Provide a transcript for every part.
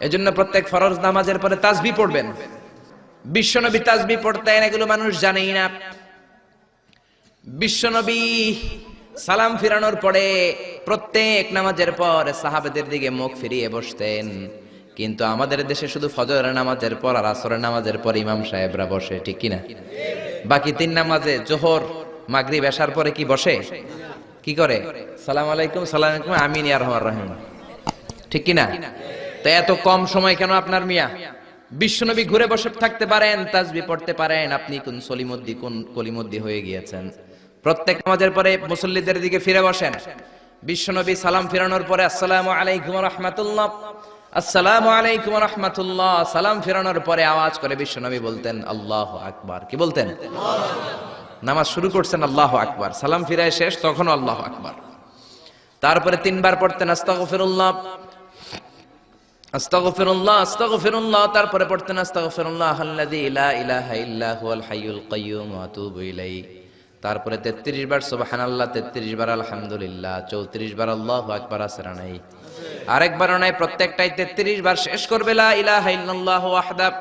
এজন্য প্রত্যেক ফরজ নামাজের পরে তাসবিহ পড়বেন। বিশ্বনবী তাসবিহ পড়তেন, এগুলো মানুষ জানেই না। বিশ্বনবী সালাম ফিরানোর পরে প্রত্যেক নামাজের পর সাহাবাদের দিকে মুখ ফিরিয়ে বসতেন। কিন্তু আমাদের দেশে শুধু ফজরের নামাজের পর আর আসরের নামাজের পর ইমাম সাহেবরা বসে, ঠিক কিনা? বাকি তিন নামাজে জোহর, মাগরিব, এশার পরে কি বসে? কি করে? সালাম আলাইকুম, সালাম আলাইকুম, আমিন ইয়া রহমান রহিম, ঠিক কিনা? তো এত কম সময় কেন আপনার মিয়া? বিশ্বনবী ঘুরে বসে থাকতে পারেন, তাসবিহ পড়তে পারেন, আপনি কোন সলিমুদ্দি কোন কলিমুদ্দি হয়ে গিয়েছেন। প্রত্যেক নামাজের পরে মুসল্লিদের দিকে ফিরে বসেন। বিশ্বনবী সালাম ফিরানোর পরে আসসালামু আলাইকুম ওয়া রাহমাতুল্লাহ, আসসালামু আলাইকুম ওয়া রাহমাতুল্লাহ, সালাম ফিরানোর পরে আওয়াজ করে বিশ্বনবী বলতেন আল্লাহু আকবার। কি বলতেন? নামাজ শুরু করছেন আল্লাহু আকবার, সালাম ফিরায় শেষ তখন আল্লাহু আকবার। তারপরে তিনবার পড়তেন আস্তাগফিরুল্লাহ, আস্তাগফিরুল্লাহ, আস্তাগফিরুল্লাহ, তারপরে পড়তেন আস্তাগফিরুল্লাহ আল্লাযী লা ইলাহা ইল্লা হুয়াল হাইয়ুল কাইয়্যুম ওয়া আতুবু ইলাইহি। তারপরে 33 বার সুবহানাল্লাহ, 33 বার আলহামদুলিল্লাহ, 34 বার আল্লাহু আকবার। আসরা নাই? আরেকবার নাই, প্রত্যেকটাই 33 বার শেষ করবে লা ইলাহা ইল্লাল্লাহু ওয়াহদাহু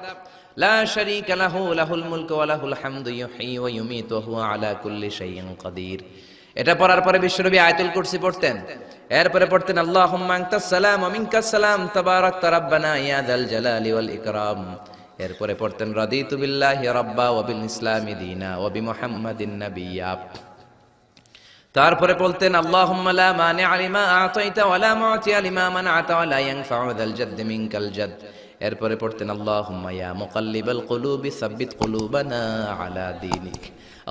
লা শারীকা লাহু লাহুল মুলকু ওয়া লাহুল হামদু ইউহয়ী ওয়া ইউমীতু ওয়া হুয়া আলা কুল্লি শাইইন কাদির। এটা পড়ার পরে বিশ্বনবী আয়াতুল কুরসি পড়তেন। এরপরে পড়তেন আল্লাহুম্মা আনতাস সালাম ওয়া মিনকাস সালাম তাবারাকতা রাব্বানা ইয়া যাল জালালি ওয়াল ইকরাম। এরপরে পড়তেন রাদিতু বিল্লাহি রাব্বা ওয়া বিল ইসলামি দীনা ওয়া বিমুহাম্মাদিন নাবিয়্যা। তারপরে বলতেন আল্লাহুম্মা লা মানি'a লিমা আ'তাইতা ওয়া লা মু'তিয়া লিমা মান'আতা ওয়া লা ইয়ানফা'ু যাল জাদ্দি মিনকাল জাদ। এরপরে পড়তেন আল্লাহুম্মা ইয়া মুকাল্লিবাল কুলুবি সাব্বিত কুলুবানা আলা দীনিক,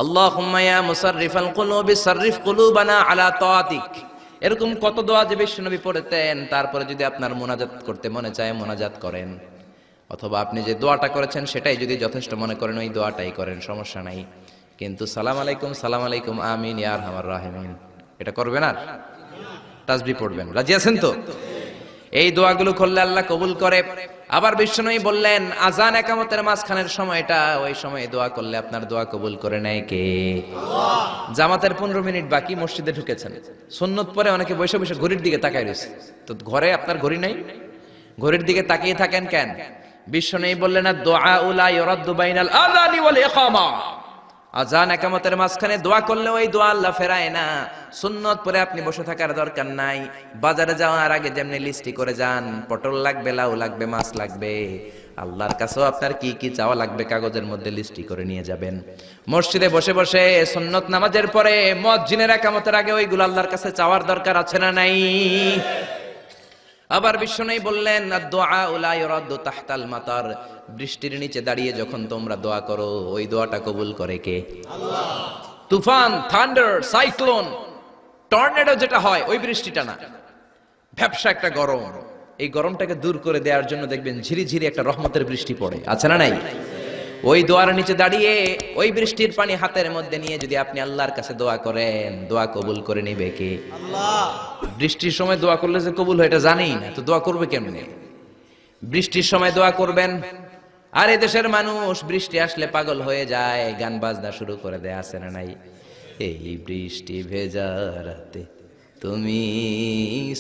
আল্লাহুম্মা ইয়া মুসাররিফাল কুলুবি সাররিফ কুলুবানা আলা তাআতিক। এরকম কত দোয়া যে বিশ্বনবী পড়তেন। তারপরে যদি আপনার মুনাজাত করতে মনে চায় মুনাজাত করেন, অথবা আপনি যে দোয়াটা করেছেন সেটাই যদি যথেষ্ট মনে করেন ওই দোয়াটাই করেন, সমস্যা নাই। কিন্তু সালাম আলাইকুম, আমিন ইয়া আরহামার রাহিমিন এটা করবেন আর তাসবিহ পড়বেন। রাজি আছেন তো? এই দোয়াগুলো করলে আল্লাহ কবুল করে। আবার বিশ্বনবী বললেন আযান ইকামতের মাঝখানের সময়টা, ওই সময় দোয়া করলে আপনার দোয়া কবুল করে নেয় কে? আল্লাহ। জামাতের 15 মিনিট বাকি, মসজিদে ঢুকেছেন, সুন্নত পরে অনেকে বসে বসে ঘড়ির দিকে তাকায় রয়েছে। তো ঘরে আপনার ঘড়ি নাই, ঘড়ির দিকে তাকিয়ে থাকেন কেন? বিশ্বনবী বললেন আদ-দুআ লা ইউরাদ্দু বাইনাল আযানি ওয়াল ইকামা। আযান ইকামতের মাঝখানে দোয়া করলে ওই দোয়া আল্লাহ ফেরায় না। সুন্নত পরে আপনি বসে থাকার দরকার নাই। বাজারে যাওয়ার আগে যেমনি লিস্টি করে যান, পটল লাগবে, লাউ লাগবে, মাছ লাগবে, আল্লাহর কাছেও আপনার কি কি চাওয়া লাগবে কাগজের মধ্যে লিস্টি করে নিয়ে যাবেন। মসজিদে বসে বসে সুন্নত নামাজের পরে মুয়াজ্জিনের ইকামতের আগে ওইগুলো আল্লাহর কাছে চাওয়ার দরকার আছে না নাই? আবার বিশ্বনবী বললেন আদ-দুআ লা ইউরাদ্দু তাহতাল মাতার। বৃষ্টির নিচে দাঁড়িয়ে যখন তোমরা দোয়া করো ওই দোয়াটা কবুল করে কে? আল্লাহ। তুফান, থান্ডার, সাইক্লোন, টর্নেডো যেটা হয় ওই বৃষ্টিটা না, ভ্যাপসা একটা গরম, এই গরমটাকে দূর করে দেওয়ার জন্য দেখবেন ঝিরিঝিরি একটা রহমতের বৃষ্টি পড়ে, আছে না নাই? ওই দোয়ার নিচে দাঁড়িয়ে ওই বৃষ্টির পানি হাতের মধ্যে নিয়ে যদি আপনি আল্লাহর কাছে দোয়া করেন, দোয়া কবুল করে নেবে কে? আল্লাহ। বৃষ্টির সময় দোয়া করলে যে কবুল হয় এটা জানি না, তো দোয়া করবে কেমনে? বৃষ্টির সময় দোয়া করবেন। আর এই দেশের মানুষ বৃষ্টি আসলে পাগল হয়ে যায়, গান বাজনা শুরু করে দেয়, আছে না নাই? এই বৃষ্টি ভেজা রাতে তুমি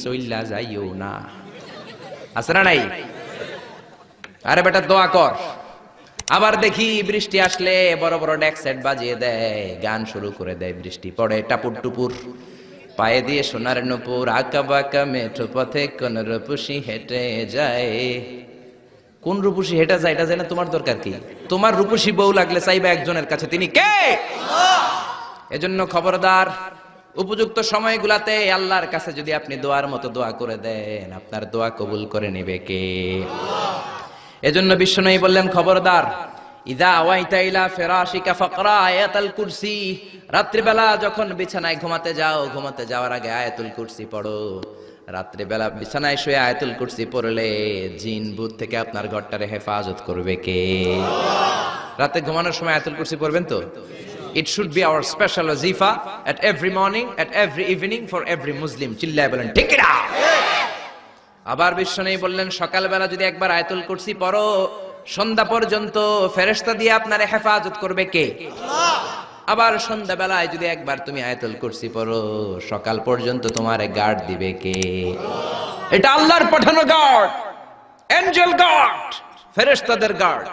চইল্লা যাইও না, আছে না নাই? আরে বেটা দোয়া কর। আবার দেখি বৃষ্টি আসলে বড় বড় ডেক সেট বাজিয়ে দেয়, গান শুরু করে দেয়, বৃষ্টি পড়ে টাপুর টুপুর, পায়ে দিয়ে সোনার নূপুর, আঁকা বাঁকা মেঠো পথে কোন রূপসী হেঁটে যায়। কোন রূপসী হেঁটে যায় এটা জানা তোমার দরকার কি? তোমার রূপসী বউ লাগলে চাইবা একজনের কাছে, তিনি কে? এজন্য খবরদার, উপযুক্ত সময়গুলাতে আল্লাহর কাছে যদি আপনি দোয়ার মতো দোয়া করে দেন, আপনার দোয়া কবুল করে নেবে কে? এজন্য বিশ্বনবী বললেন খবরদার, ইযা আওয়াইতা ইলা ফিরাশিকা ফাকরা আয়াতুল কুরসি। রাত্রিবেলা যখন বিছানায় ঘুমাতে যাও, ঘুমাতে যাওয়ার আগে আয়াতুল কুরসি পড়ো। রাত্রিবেলা বিছানায় শুয়ে আয়াতুল কুরসি পড়লে জিন ভূত থেকে আপনার ঘরটারে হেফাজত করবে কে? রাতে ঘুমানোর সময় আয়াতুল কুরসি পড়বেন তো? It should be our special wazifa at every morning, at every evening for every Muslim. চিল্লায় বলেন ঠিক না? আবার বিশ্বনবী বললেন সকালবেলা যদি একবার আয়াতুল কুরসি পড়ো, সন্ধ্যা পর্যন্ত ফেরেশতা দিয়ে আপনারে হেফাজত করবে কে? আল্লাহ। আবার সন্ধ্যাবেলায় যদি একবার তুমি আয়াতুল কুরসি পড়ো, সকাল পর্যন্ত তোমারে গার্ড দিবে কে? আল্লাহ। এটা আল্লাহর পাঠানো গার্ড। এঞ্জেল গার্ড, ফেরেশতাদের গার্ড।